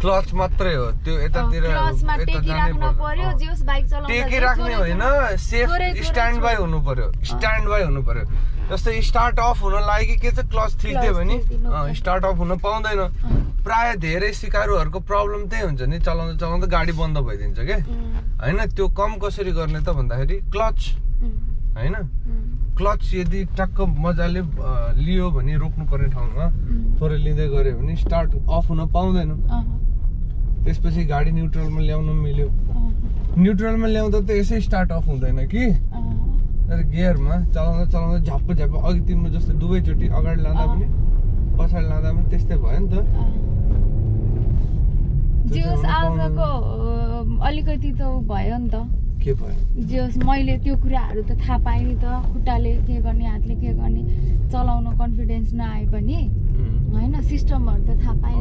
Clutch मात्रै हो त्यो यतातिर टेकिराख्नु पर्यो जेस बाइक चलाउँदा टेकिराख्ने होइन सेफ स्ट्यान्ड बाई हुनु पर्यो जस्तै स्टार्ट अफ हुन लागि के चाहिँ क्लच थिच्दियो भने स्टार्ट अफ हुन पाउँदैन प्राय धेरै सिकारुहरूको प्रब्लम त्यही हुन्छ नि चलाउँदा गाडी बन्द भइदिन्छ के हैन त्यो कम कसरी गर्ने त भन्दाखेरि क्लच हैन क्लच यदि टक्क मजाले लियो भने रोक्नु पर्ने ठाउँमा थोरै लिँदै गऱ्यो भने स्टार्ट अफ हुन पाउँदैन त्यसपछि गाडी न्युट्रलमा ल्याउन मिल्यो न्युट्रलमा ल्याउँदा त यसै स्टार्ट अफ हुँदैन कि तर गियरमा चलाउँदा झप्प अघि तिम्रो जस्तो दुवैचोटि अगाडि लाँदा पनि पछाडि लाँदा पनि त्यस्तै भयो नि त जेस आजको अलिकति त भयो नि त के भयो जेस मैले त्यो कुराहरू त थाहा पाएँ नि त खुट्टाले के गर्ने हातले के गर्ने चलाउन कन्फिडेन्स नआए पनि हैन सिस्टमहरु त थाहा पाएँ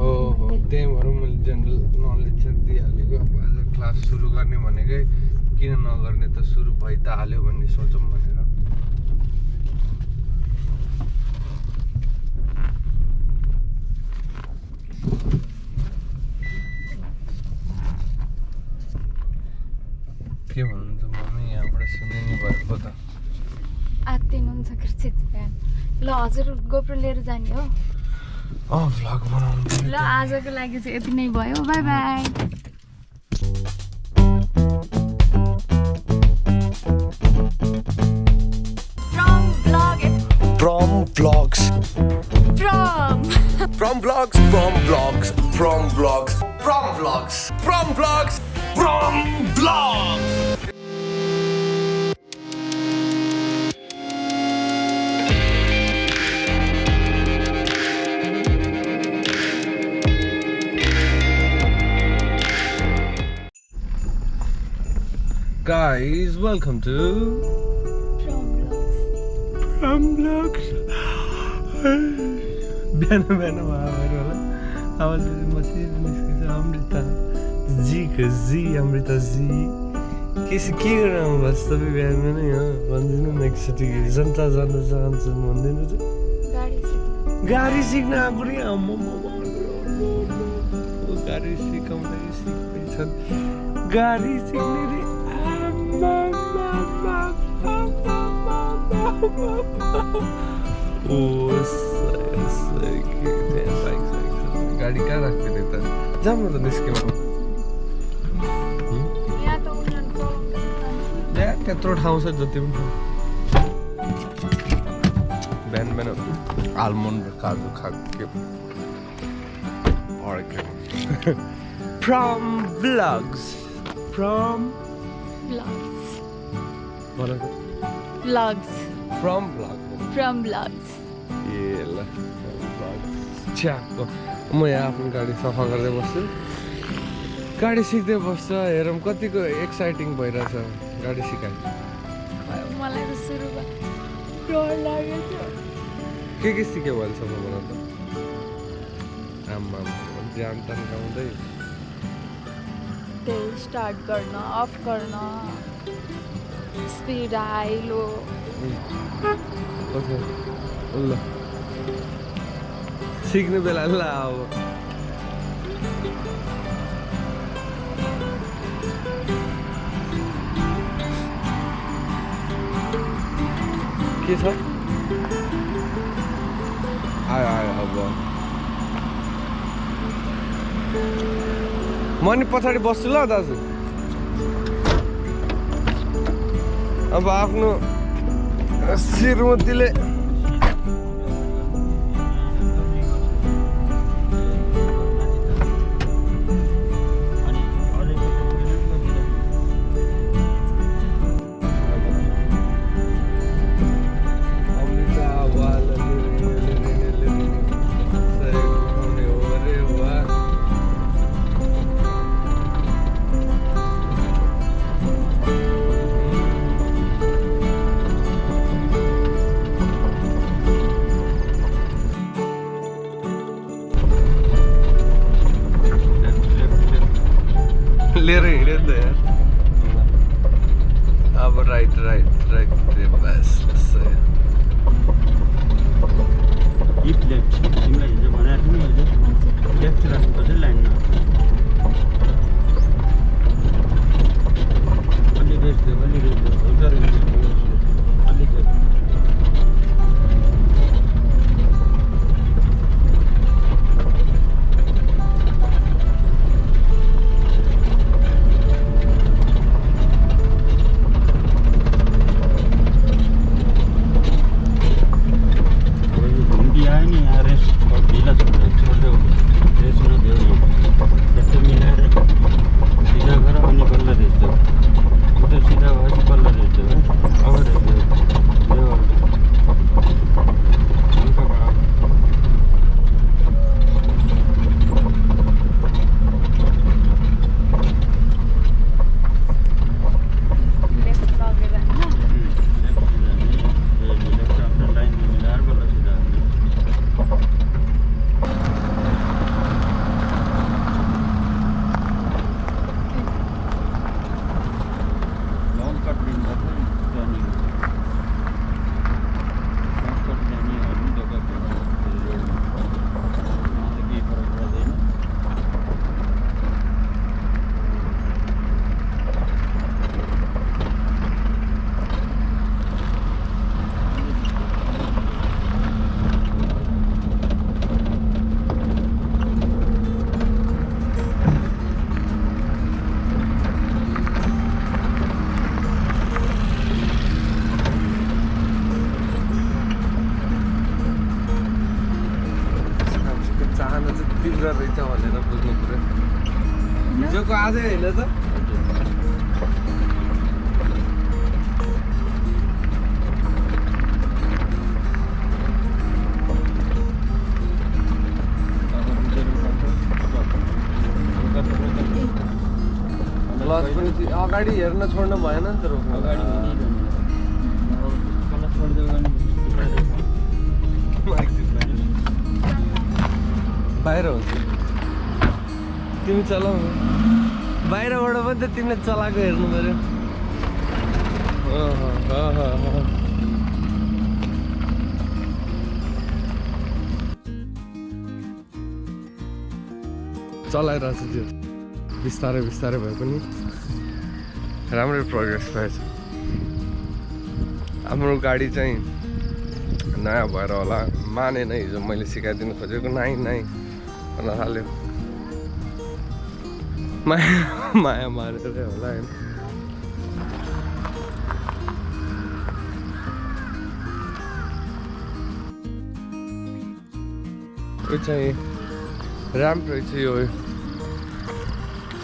त्यही भएर मैले जेनरल नलेज चाहिँ दिइहालेको अब आज क्लास सुरु गर्ने भनेकै किन नगर्ने त सुरु भइ त हाल्यो भन्ने सोचौँ भनेर के भन्नुहुन्छ मम्मी यहाँबाट सुन्ने नि भएको त आत्तिनुहुन्छ कृषित फ्यान ल हजुर गोप्रो लिएर जाने हो भ्लग बनाउनु ल आजको लागि चाहिँ यति नै भयो bye bye From vlogs. Guys, welcome to From Vlogs. बिहान भएर होला आवाज मसिनो निस्किन्छ अमृता जी के गराउनु बस तपाईँ बिहान नै हो भनिदिनु न एकचोटि जनता जान चाहन्छन् भन्दिनु चाहिँ गाडी सिक्न आपुरै गाडी सिकाउँदै सिक्दैछन् गाडी सिक्ने रे गाडी कहाँ राख्दैन त जाऊँ त निस्क्यौँ त्यत्रो ठाउँ छ जति पनि बिहान आलमन्ड र काजु खाएको From Vlogs From Vlogs ए ल च्याको म यहाँ आफ्नो गाडी सफा गर्दै बस्छु गाडी सिक्दै बस्छ हेरौँ कतिको एक्साइटिङ भइरहेछ गाडी सिकाइ मलाई त सुरुमा डर लागेको के सिक्यो भनेसम्म भन त आम्मा ज्यान तन्काउँदै त्यही स्टार्ट गर्न अफ गर्न स्पिड हाई लो ल सिक्ने बेला ल अब के छ आयो अब म नि पछाडि बस्छु ल दाजु अब आफ्नो श्रीमतीले लिएर हिँड्यो नि त यार अब राइट बस तिमीलाई हिजो भने आएको नि अहिले लेफ्ट राख्नुपर्छ लाइनमा अलि रेस्ट दियो हल्का रेस्ट अलिक तीव्र रहेछ भनेर बुझ्नु पर्यो हिजोको आजै होइन त क्लच पनि अगाडि हेर्न छोड्नु भएन नि त रोक्नु बाहिर हुन्छ तिमी चलाऊ बाहिरबाट पनि त तिमीले चलाएको हेर्नु पर्यो चलाइरहेछ त्यो बिस्तारै बिस्तारै भए पनि राम्रै प्रोग्रेस भएछ हाम्रो गाडी चाहिँ नयाँ भएर होला मानेन हिजो मैले सिकाइदिनु खोजेको नाइ भन्न थाल्यो माया मारेर होला होइन यो चाहिँ ऱ्याम्प रहेछ यो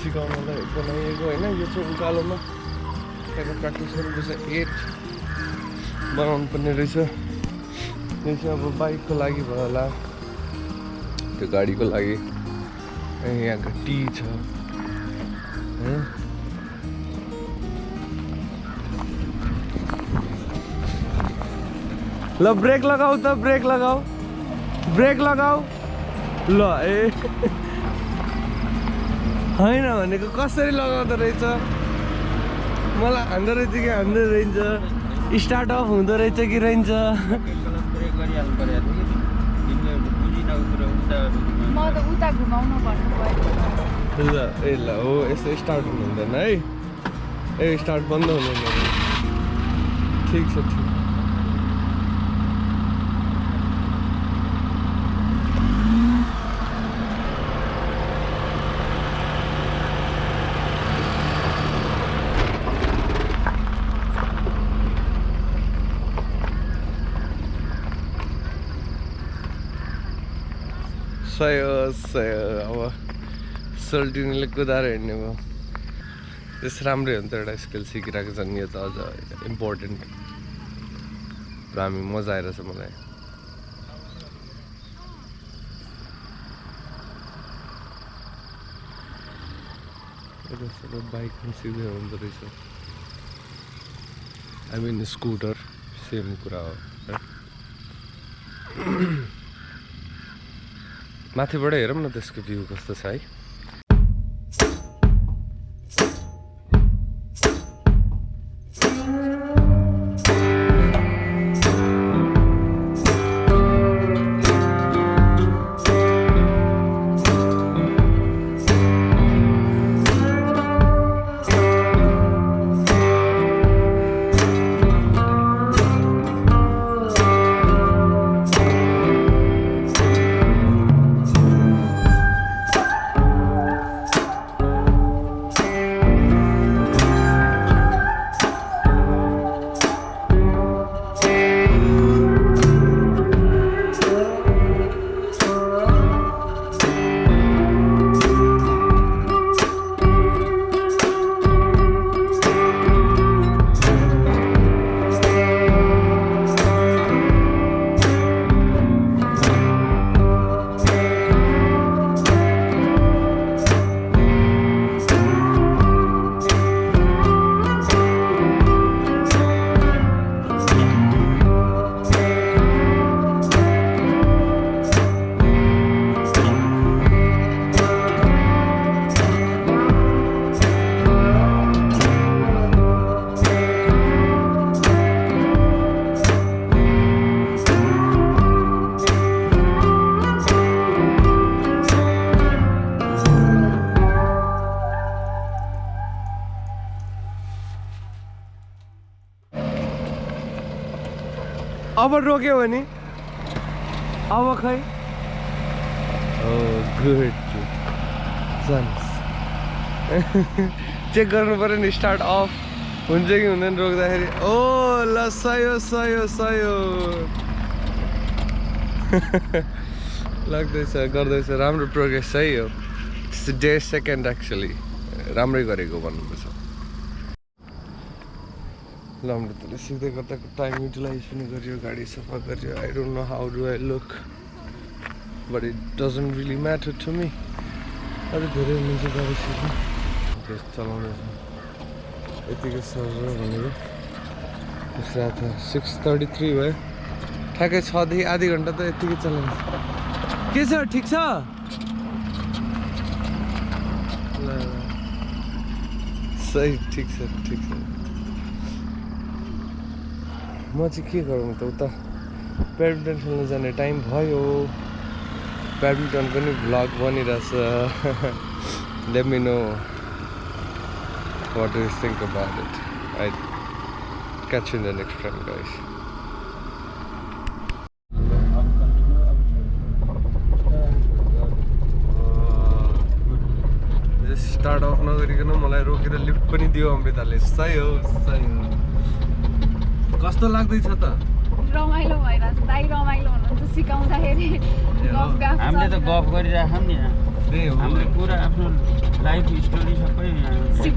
सिकाउनलाई बनाइएको होइन यो चाहिँ उकालोमा त्यहाँको प्र्याक्टिस गर्नुपर्छ 8 बनाउनु पर्ने रहेछ यो चाहिँ अब बाइकको लागि भयो होला त्यो गाडीको लागि यहाँको टी छ ल ब्रेक लगाऊ त ब्रेक लगाऊ ल ए होइन भनेको कसरी लगाउँदो रहेछ मलाई हान्दो रहेछ कि हान्दै रहन्छ स्टार्ट अफ हुँदो रहेछ कि रहन्छ ए ल हो यसो स्टार्ट हुनु हुँदैन है ए स्टार्ट बन्द हुनु हुँदैन ठिक छ ठिक सही अब सोल्टिनीले कुदाएर हिँड्ने भयो त्यस राम्रै हो नि त एउटा स्किल सिकिरहेको छ नि यो त अझ इम्पोर्टेन्ट हामी मजा आइरहेछ मलाई बाइक पनि सिधै हुँदो रहेछ आई मिन स्कुटर सेम कुरा हो माथिबाट हेरौँ न त्यसको भ्यू कस्तो छ है अब रोक्यो भने अब खै गुड चेक गर्नु पर्यो नि स्टार्ट अफ हुन्छ कि हुँदैन रोक्दाखेरि ओ ल सयो सयो सयो लाग्दैछ गर्दैछ राम्रो प्रोग्रेस है यो डे सेकेन्ड एक्चुअली राम्रै गरेको भन्नुपर्छ ल हाम्रो त सिक्दै गर्दा टाइम युटिलाइज पनि गरियो गाडी सफा गरियो I don't know how do I look but it doesn't really matter to me अझै धेरै हुनुहुन्छ गाडी सिक्नु त्यस चलाउँदैछ यतिकै सर भनेको रात 6:33 भयो ठ्याक्कै 6 देखि आधी घन्टा त यतिकै चलाउँछ के छ ठिक छ ल सही ठिक छ ठिक छ म चाहिँ के गरौँ त उता ब्याडमिन्टन खेल्न जाने टाइम भयो ब्याडमिन्टन पनि भ्लग बनिरहेछ let me know what do you think about it I catch you in the next frame guys just start off नगरिकन मलाई रोकेर लिफ्ट पनि दियो अमृताले सही हो कस्तो लाग्दैछ त रमाइलो भइरहेछ दाइ रमाइलो हुनुहुन्छ सिकाउँदाखेरि हामीले त गफ गरिराखौँ नि हामीले पुरा आफ्नो लाइफ स्टोरी सबै एक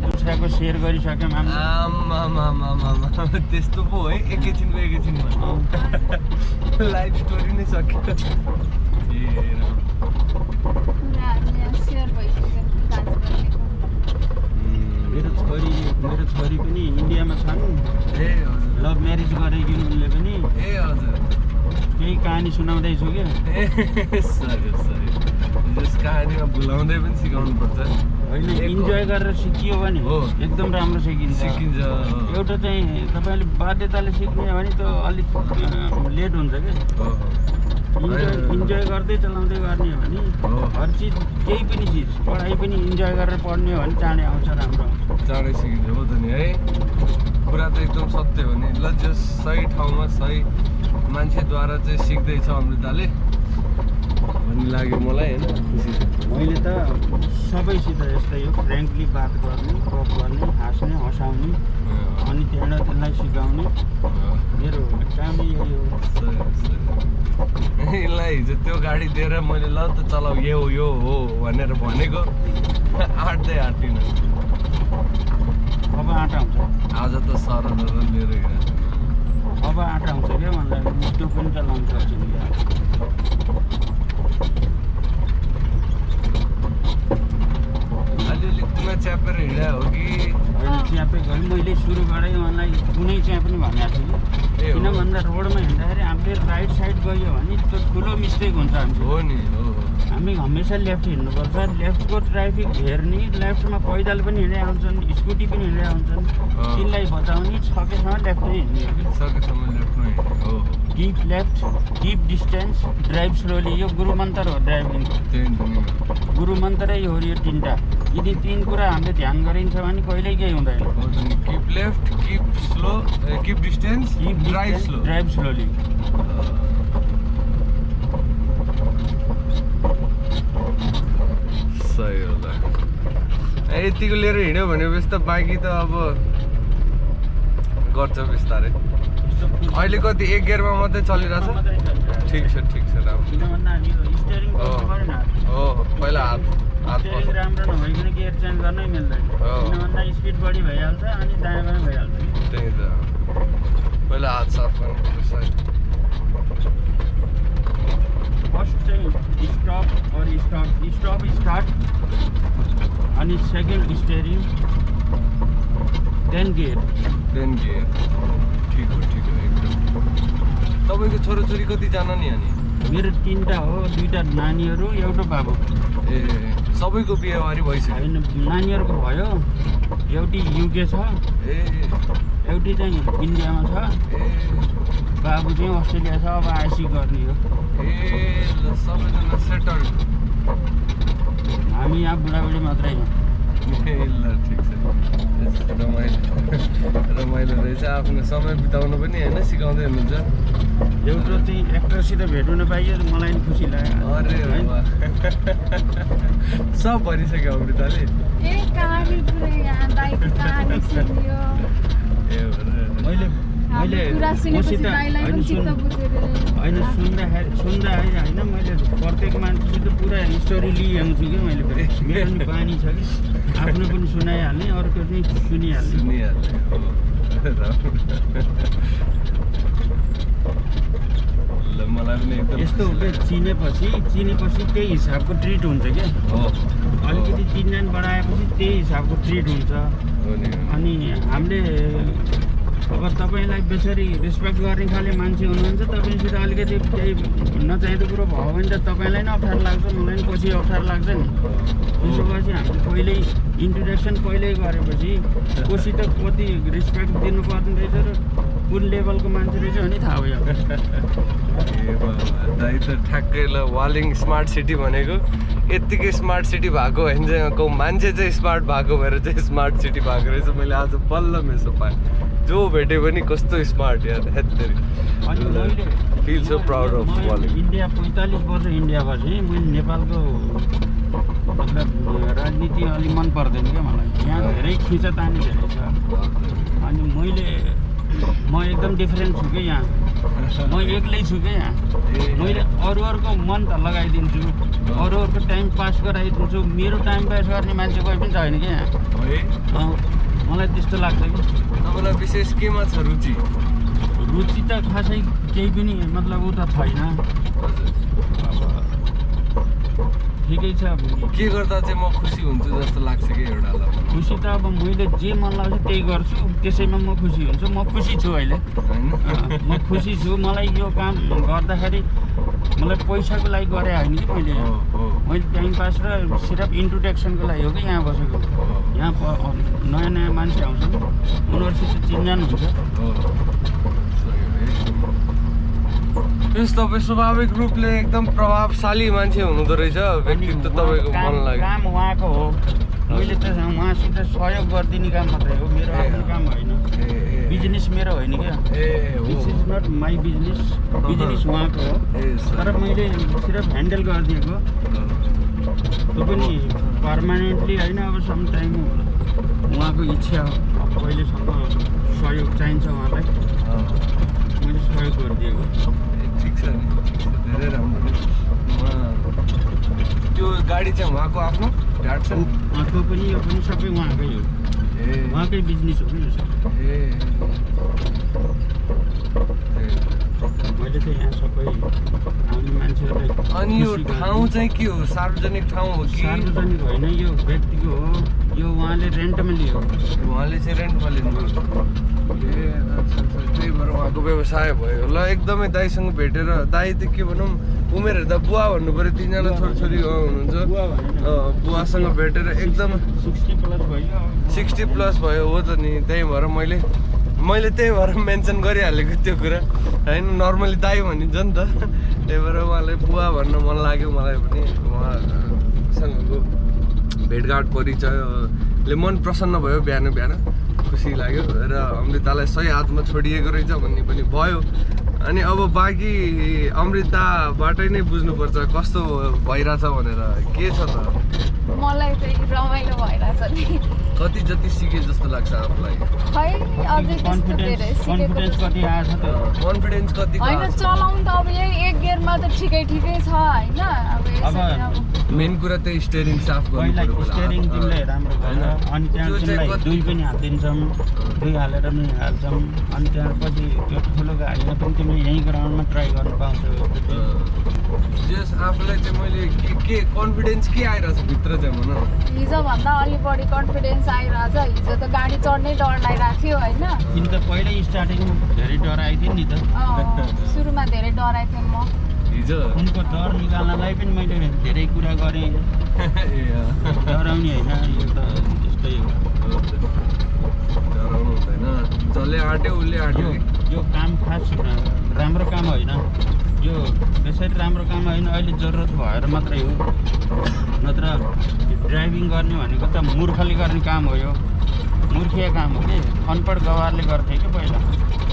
दुसराको सेयर गरिसक्यौँ हामीले त्यस्तो पो है एकैछिनमा लाइफ स्टोरी नै सक्यो मेरो छोरी पनि इन्डियामा छन् लभ म्यारेज गरेको उनले पनि केही कहानी सुनाउँदैछु क्या कहानीमा भुलाउँदै पनि सिकाउनु पर्छ होइन इन्जोय गरेर सिकियो भने एकदम राम्रो सिकिन्छ एउटा चाहिँ तपाईँले बाध्यताले सिक्ने भने त अलिक लेट हुन्छ क्या इन्जोय गर्दै चलाउँदै गर्ने हो भने हर चिज केही पनि चिज पढाइ पनि इन्जोय गरेर पढ्ने हो भने चाँडै आउँछ राम्रो आउँछ चाँडै सिकिन्छ हो त नि है कुरा त एकदम सत्य हो नि ल जस सही ठाउँमा सही मान्छेद्वारा चाहिँ सिक्दैछ अमृताले भन्ने लाग्यो मलाई होइन खुसी मैले त सबैसित यस्तै हो फ्रेङ्कली बात गर्ने गफ गर्ने हाँस्ने हँसाउने अनि त्यहाँबाट त्यसलाई सिकाउने मेरो कामै यही हो यसलाई हिजो त्यो गाडी दिएर मैले ल त चलाऊ यो हो भनेर भनेको आँट्दै आँटिन अब आँटा हुन्छ आज त सर लिएर हिँडेको अब आँटा हुन्छ क्या मलाई त्यो पनि चलाउनु सक्छ नि अलिअलि कुना च्यापेर हिँडा हो कि होइन च्यापेको है मैले सुरुबाटै उहाँलाई कुनै च्याप पनि भनेको छु कि किन भन्दा रोडमा हिँड्दाखेरि हामीले राइट साइड गयो भने त्यो ठुलो मिस्टेक हुन्छ हाम्रो हो नि हो हामी हमेसा लेफ्ट हिँड्नुपर्छ लेफ्टको ट्राफिक हेर्ने लेफ्टमा पैदल पनि हिँडे आउँछन् स्कुटी पनि हिँडे आउँछन् तिनलाई बचाउने सकेसम्म लेफ्टै हिँड्ने सकेसम्म लेफ्टमा हिँड्ने हो keep left keep distance drive slowly यो गुरुमन्त्र हो ड्राइभिङको गुरु मन्त्रै हो यो तिनवटा यदि तीन कुरा हामीले ध्यान गरिन्छ भने कहिल्यै केही हुँदैन keep left keep slow keep distance drive slowly सही होला यतिको लिएर हिँड्यो भनेपछि त बाँकी त अब गर्छ बिस्तारै अहिले कति एक गियरमा मात्रै चलिरहेछ ठिक छ राम्रो हो पहिला हात राम्रो नभइकन गियर चेन्ज गर्नै मिल्दैन किन भन्दा स्पिड बढी भइहाल्छ अनि दायाँ बायाँ भइहाल्छ त्यही त पहिला हात साफ गर्नुपर्छ फर्स्ट चाहिँ स्टार्ट अनि सेकेन्ड स्टेरिङ देन गियर ठिक हो एकदम तपाईँको छोराछोरी कतिजना नि अनि मेरो 3टा हो 2टा नानीहरू एउटा बाबु ए सबैको बिहेवारी भइसक्यो होइन नानीहरूको भयो एउटी युके छ एउटी चाहिँ इन्डियामा छ बाबु चाहिँ अस्ट्रेलिया छ अब आइसी गर्ने हो ल सबैजना सेटल हामी यहाँ बुढाबुढी मात्रै हो ल ठिक छ रमाइलो रहेछ चाहिँ आफ्नो समय बिताउन पनि होइन सिकाउँदै हुनुहुन्छ। एउटा चाहिँ एक्टरसित भेट हुन पाइयो मलाई पनि खुसी लाग्यो। अरे वाह। सब भनिसक्यो अमृताले। ए कहानी पुरै यहाँ दाइको कहानी सुनियो। मैले कुरा सुनेपछि दाइलाई पनि चित्त बुझेर होइन सुन्दा होइन मैले प्रत्येक मान्छेसित पुरा स्टोरी लिइआउँछु कि मैले फेरि मेरो पनि बानी छ कि आफ्नो पनि सुनाइहाल्ने अर्को पनि सुनिहाल्ने। मलाई पनि एकदम यस्तो हो कि चिनेपछि त्यही हिसाबको ट्रिट हुन्छ क्या। अलिकति चिनजान बढाएपछि त्यही हिसाबको ट्रिट हुन्छ। अनि हामीले अब तपाईँलाई बेसरी रेस्पेक्ट गर्ने खाले मान्छे हुनुहुन्छ, तपाईँसित अलिकति केही नचाहिँदो कुरो भयो भने त तपाईँलाई नै अप्ठ्यारो लाग्छ, मलाई पनि पछि अप्ठ्यारो लाग्छ नि। त्यसो भएपछि हामीले पहिल्यै इन्ट्रोडक्सन पहिल्यै गरेपछि कोसित कति रेस्पेक्ट दिनुपर्ने रहेछ र कुन लेभलको मान्छे रहेछ भने थाहा भयो। दाइ त ठ्याक्कै ल वालिङ स्मार्ट सिटी भनेको यत्तिकै स्मार्ट सिटी भएको होइन चाहिँ मान्छे चाहिँ स्मार्ट भएको भएर चाहिँ स्मार्ट सिटी भएको रहेछ। मैले आज बल्ल मेसो पाएँ। जो भेटे पनि कस्तो स्मार्ट यार हेत्तेरी। अनि मैले फिल सो प्राउड अफ वालिङ। इन्डिया 45 वर्ष इन्डिया बसेँ। मैले नेपालको मतलब राजनीति अलि मन पर्दैन क्या मलाई। यहाँ धेरै खिचातानी धेरै छ। अनि म एकदम डिफरेन्ट छु कि यहाँ। म एक्लै छु क्या यहाँ। मैले अरूहरूको मन त लगाइदिन्छु, अरूहरूको टाइम पास गराइदिन्छु, मेरो टाइम पास गर्ने मान्छे कोही पनि छैन क्या यहाँ। मलाई त्यस्तो लाग्छ कि। तपाईँलाई विशेष केमा छ रुचि? रुचि त खासै केही पनि मतलब ऊ त छैन। ठिकै छ। के गर्दा चाहिँ म खुसी हुन्छु जस्तो लाग्छ कि एउटा खुसी त अब मैले जे मन लाग्छ त्यही गर्छु, त्यसैमा म खुसी हुन्छु। म खुसी छु अहिले म खुसी छु। मलाई यो काम गर्दाखेरि मलाई पैसाको लागि गरे होइन कि मैले टाइम पास र सिर्फ इन्ट्रोडक्सनको लागि हो कि यहाँ बसेको। यहाँ नयाँ नयाँ मान्छे आउँछन्, उनीहरूसित चिनजान हुन्छ। त्यस तपाईँ स्वाभाविक रूपले एकदम प्रभावशाली मान्छे हुनुहुँदो रहेछ। व्यक्तित्व तपाईँको मन लाग्यो। काम उहाँको हो, मैले त उहाँसित सहयोग गरिदिने काम मात्रै हो, मेरो आफ्नो काम होइन। बिजनेस मेरो होइन क्या। This is not my business. Business उहाँको हो, तर मैले सिर्फ ह्यान्डल गरिदिएको। त्यो पनि पर्मानेन्टली होइन। अब सम टाइम उहाँको इच्छा हो। अब कहिलेसम्म सहयोग चाहिन्छ उहाँलाई, मैले सहयोग गरिदिएको। ठिक छ नि, धेरै राम्रो। त्यो गाडी चाहिँ उहाँको आफ्नो ड्याडसन? त्यो पनि यो पनि सबै उहाँकै हो। उहाँकै बिजनेस हो नि यो सबै। मैले चाहिँ यहाँ सबै आउने मान्छेहरूलाई। अनि यो ठाउँ चाहिँ के हो? सार्वजनिक ठाउँ हो कि? सार्वजनिक होइन, यो व्यक्तिको हो। यो उहाँले रेन्टमा लियो। उहाँले चाहिँ रेन्टमा लिनुभयो। त्यही भएर उहाँको व्यवसाय भयो। ल एकदमै दाइसँग भेटेर, दाइ त के भनौँ उमेर हेर्दा बुवा भन्नु पऱ्यो। तिनजना छोरीछोरी हुनुहुन्छ। बुवासँग भेटेर एकदम 60+ भयो हो त नि। त्यही भएर मैले त्यही भएर मेन्सन गरिहालेको त्यो कुरा होइन। नर्मली दाइ भनिन्छ नि त, त्यही भएर उहाँलाई बुवा भन्न मन लाग्यो मलाई पनि। उहाँसँगको भेटघाट परिचयले मन प्रसन्न भयो। बिहान खुसी लाग्यो र अमृतालाई सही हातमा छोडिएको रहेछ भन्ने पनि भयो। अनि अब बाँकी अमृताबाटै नै बुझ्नुपर्छ कस्तो भइरहेछ भनेर। के छ त? मलाई चाहिँ रमाइलो भइरहेछ नि। कति जति सिके जस्तो लाग्छ आफूलाई? खै अझै त्यस्तो धेरै सिकेको कति आएछ त? कन्फिडेन्स कति? होइन चलाउनु त अब यही एक गियरमा त ठिकै छ होइन। अब मेन कुरा त्यही स्टेरिङ साफ गर्नु पर्यो। स्टेरिङ तिमीले राम्रो भएन। अनि त्यहाँ तिमीलाई दुई पनि हालिदिन्छौँ, दुई हालेर पनि हाल्छौँ। अनि त्यहाँ पछि त्यो ठुलो गाडीमा पनि तिमीले यहीँ ग्राउन्डमा ट्राई गर्नु पाउँछौ। जस आफूलाई चाहिँ मैले के कन्फिडेन्स के आइरहेछ भित्र चाहिँ भन। हिजोभन्दा अलि बढी कन्फिडेन्स आइरहेछ। हिजो त गाडी चढ्नै डर लागिरहेको थियो होइन। किन त पहिल्यै स्टार्टिङमा धेरै डराएको थियो नि त। सुरुमा धेरै डराएको थिएँ म। हिजो उनको डर निकाल्नलाई पनि मैले धेरै कुरा गरेँ। डराउने होइन, यो त त्यस्तै हो। डराउनु हुँदैन। जसले आँट्यो उसले आँट्यो। यो काम खास राम्रो काम होइन। यो त्यसरी राम्रो काम होइन। अहिले जरुरत भएर मात्रै हो, नत्र ड्राइभिङ गर्ने भनेको त मूर्खले गर्ने काम हो। यो मूर्खिया काम हो कि अनपढ गवारले गर्थे कि पहिला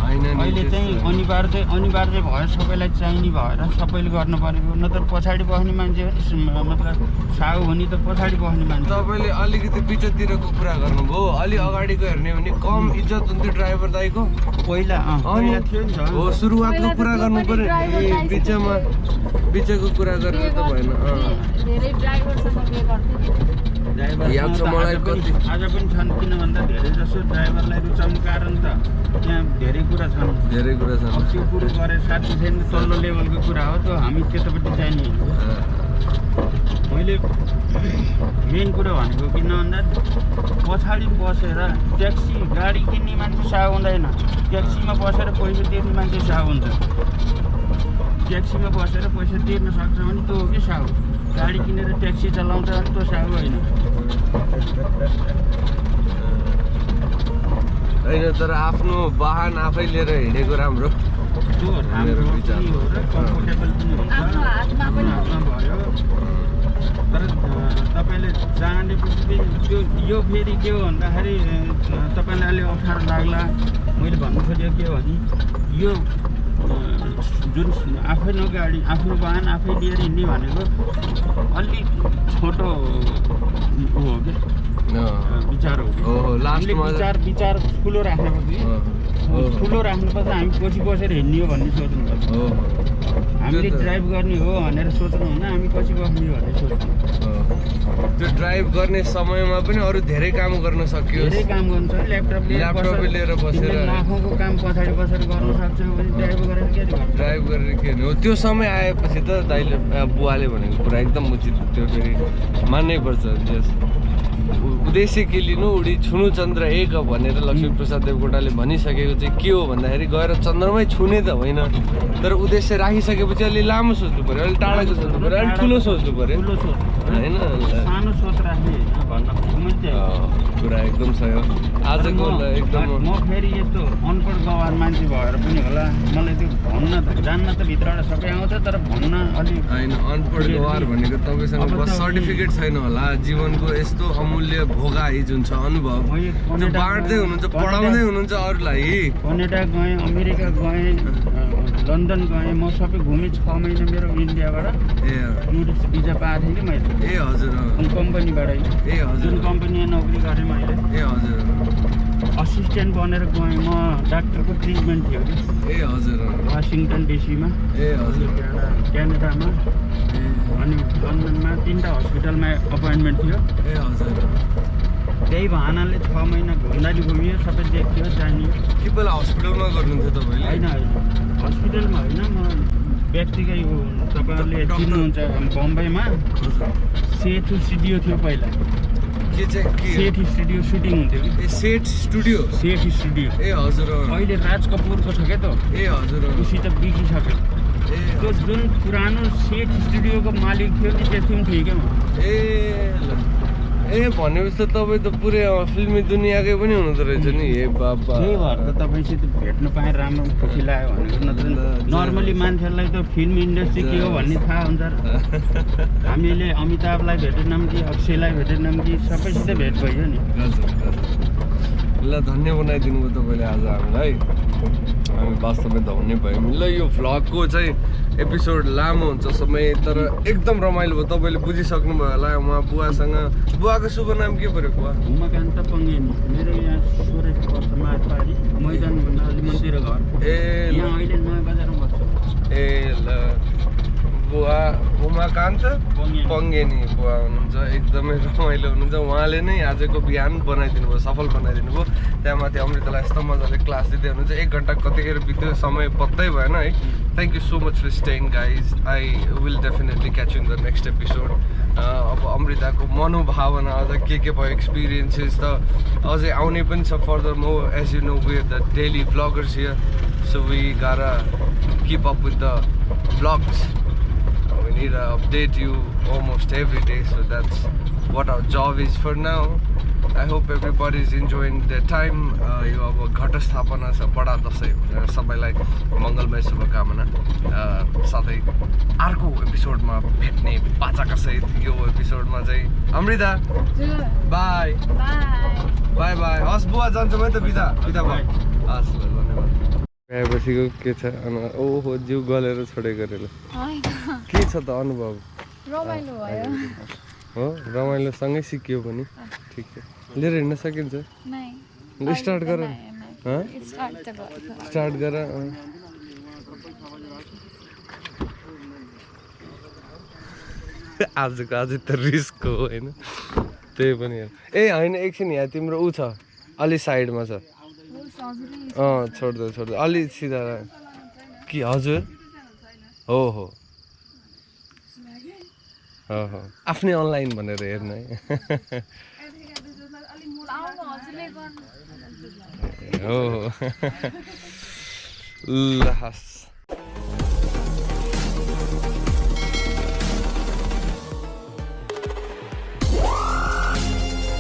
होइन नि अहिले चाहिँ अनिवार्य भयो सबैलाई चाहिने भएर सबैले गर्नु परेको नत्र पछाडि बस्ने मान्छे हो मतलब साहु हुने त पछाडि बस्ने मान्छे तपाईँले अलिकति बिचतिरको कुरा गर्नुभयो अलि अगाडिको हेर्ने भने कम इज्जत हुन्थ्यो ड्राइभर दाइको पहिला थियो नि त हो सुरुवातको कुरा गर्नु पर्यो बिचको कुरा गरेर त भएन धेरै ड्राइभरसँग के गर्थ्यो याद छ मलाई कति आज पनि छन् किन भन्दा धेरै जसो ड्राइभरलाई रुचाउनु कारण त त्यहाँ धेरै कुरा छन् अब त्यो कुरो गरे साथी छैन तल्लो लेभलको कुरा हो त हामी त्यतापट्टि जाने मैले मेन कुरो भनेको किन भन्दा पछाडि बसेर ट्याक्सी गाडी किन्ने मान्छे साहु हुँदैन ट्याक्सीमा बसेर पैसा तिर्ने मान्छे साहु हुन्छ ट्याक्सीमा बसेर पैसा तिर्न सक्छ भने त्यो हो कि साहु गाडी किनेर ट्याक्सी चलाउँछ भने त्यो साहु होइन होइन तर आफ्नो वाहन आफै लिएर हिँडेको राम्रो त्यो राम्रो पनि हो र कम्फोर्टेबल पनि हुन्छ आफ्नो हातमा पनि भयो तर तपाईँले जानेपछि त्यो यो फेरि के हो भन्दाखेरि तपाईँलाई अलि अप्ठ्यारो लाग्ला मैले भन्नु खोजेको के हो भने यो जुन आफ्नो गाडी आफ्नो वाहन आफै लिएर हिँड्ने भनेको अलिक छोटो हो कि विचार हो कि विचार ठुलो राख्नुपर्छ ठुलो राख्नुपर्छ हामी पछि बसेर हिँड्ने हो भन्ने सोच्नुपर्छ हामीले ड्राइभ गर्ने हो भनेर सोच्नु होइन हामी पछि बस्ने हो भनेर सोच्नु त्यो ड्राइभ गर्ने समयमा पनि अरू धेरै काम गर्न सकियो धेरै काम गर्नु छ ल्यापटप लिएर बसेर लाखौँको काम पछाडि बसेर गर्न सक्छ भने ड्राइभ गरेर के गर्ने हो त्यो समय आएपछि त दाइले बुवाले भनेको कुरा एकदम उचित त्यो फेरि मान्नै पर्छ उद्देश्य के लिनु उडी छुनु चन्द्र एक भनेर लक्ष्मीप्रसाद देवकोटाले भनिसकेको चाहिँ के हो भन्दाखेरि गएर चन्द्रमै छुने त होइन तर उद्देश्य राखिसकेपछि अलि लामो सोच्नु पऱ्यो अलि टाढाको सोच्नु पऱ्यो अलि ठुलो सोच्नु पऱ्यो होइन सानो सोच राख्ने कुरा एकदम सही हो आजको एकदम म फेरि यस्तो अनपढ गवार मान्छे भएर पनि होला मलाई त्यो भन्न जान्न त भित्रबाट सबै आउँछ तर भन्न अलिक होइन अनपढ गवार भनेको तपाईँसँग बस सर्टिफिकेट छैन होला जीवनको यस्तो अमूल्य भोगा जुन छ अनुभव त्यो बाँड्दै हुनुहुन्छ पढाउँदै हुनुहुन्छ अरूलाई कनाडा गएँ अमेरिका गएँ लन्डन गएँ म सबै घुमेँ 6 महिना मेरो इन्डियाबाट टुरिस्ट भिजा पाएको थिएँ कि मैले ए हजुर कम्पनीबाट ए हजुर जुन कम्पनीमा नोकरी गरेँ मैले ए हजुर असिस्टेन्ट बनेर गएँ म डाक्टरको ट्रिटमेन्ट थियो कि ए हजुर वासिङटन डिसीमा ए हजुर क्यानाडामा अनि लन्डनमा 3टा हस्पिटलमा अपोइन्टमेन्ट थियो ए हजुर त्यही बहानाले 6 महिना घुमियो सबै देखियो जानियो के बेला हस्पिटलमा गर्नुहुन्थ्यो तपाईँले होइन हस्पिटलमा होइन म व्यक्तिगत तपाईँहरूले चिन्नुहुन्छ बम्बईमा सेठ स्टुडियो थियो पहिला के चाहिँ सेठ स्टुडियो सुटिङ हुन्थ्यो कि सेठ स्टुडियो ए हजुर अहिले राज कपुरको छ क्या त ए हजुर उसित बिकिसक्यो त्यो जुन पुरानो सेठ स्टुडियोको मालिक थियो नि त्यो पनि थियो क्या ए भनेपछि त तपाईँ त पुरै फिल्मी दुनियाँकै पनि हुनुहुँदो रहेछ नि हे बाबा त्यही भएर त तपाईँसित भेट्न पाएँ राम्रो खुसी लाग्यो भनेको नत्र नर्मली मान्छेहरूलाई त फिल्म इन्डस्ट्री के हो भन्ने थाहा हुन्छ हामीले अमिताभलाई भेटेनौँ कि अक्षयलाई भेटेनौँ कि सबैसित भेट भयो नि ल धन्य बनाइदिनु भयो तपाईँले आज हामीलाई हामी वास्तवमै धन्य भयौँ ल यो भ्लगको चाहिँ एपिसोड लामो हुन्छ समय तर एकदम रमाइलो भयो तपाईँले बुझिसक्नु भयो होला उहाँ बुवासँग बुवाको शुभ नाम के पऱ्यो बुवा उमाकान्त पङ्गेनी मेरो यहाँ 16 वर्ष माथि मैदानभन्दा अलि मन्दिर घर यहाँ अहिले नयाँ बजारमा बस्छु ए ल बुवा उमाकान्त पङ्गेनी बुवा हुनुहुन्छ एकदमै रमाइलो हुनुहुन्छ उहाँले नै आजको बिहान बनाइदिनु भयो सफल बनाइदिनु भयो त्यहाँ माथि अमृतलाई यस्तो मजाले क्लास दिँदै हुनुहुन्छ 1 घन्टा कतिखेर बित्यो समय पत्तै भएन है thank you so much for staying guys I will definitely catch in the next episode अब अमृताको मनोभावना अझ के भयो एक्सपिरियन्सेस त अझै आउने पनि छ further more as you know we the daily vloggers here so we gotta keep up with the vlogs we need to update you almost every day, so that's what our job is for now. I hope everybody is enjoying the time. यो अब घटस्थापना छ बडा दसैँ भनेर सबैलाई मङ्गलमय शुभकामना। साथै अर्को एपिसोडमा भेट्ने बाचाका सहित यो एपिसोडमा चाहिँ अमृता बाई बाई बाई। हस् बुवा जान्छौँ है त, बिदा बिदा भयो। हस् ल धन्यवाद। आएपछिको के छ ओहो जिउ गलेर छोडेको अरे ल के छ त अनुभव? रमाइलो भयो हो रमाइलोसँगै सिकियो पनि ठिक छ। लिएर हिँड्न सकिन्छ? स्टार्ट गर स्टार्ट गर। आजको आज त रिस्क हो होइन त्यही पनि। ए होइन एकछिन यहाँ तिम्रो ऊ छ अलि साइडमा छ। छोड्दो छोड्दो अलि सिधा कि हजुर हो हो हो आफ्नै अनलाइन भनेर हेर्नु है। हो ल हस्।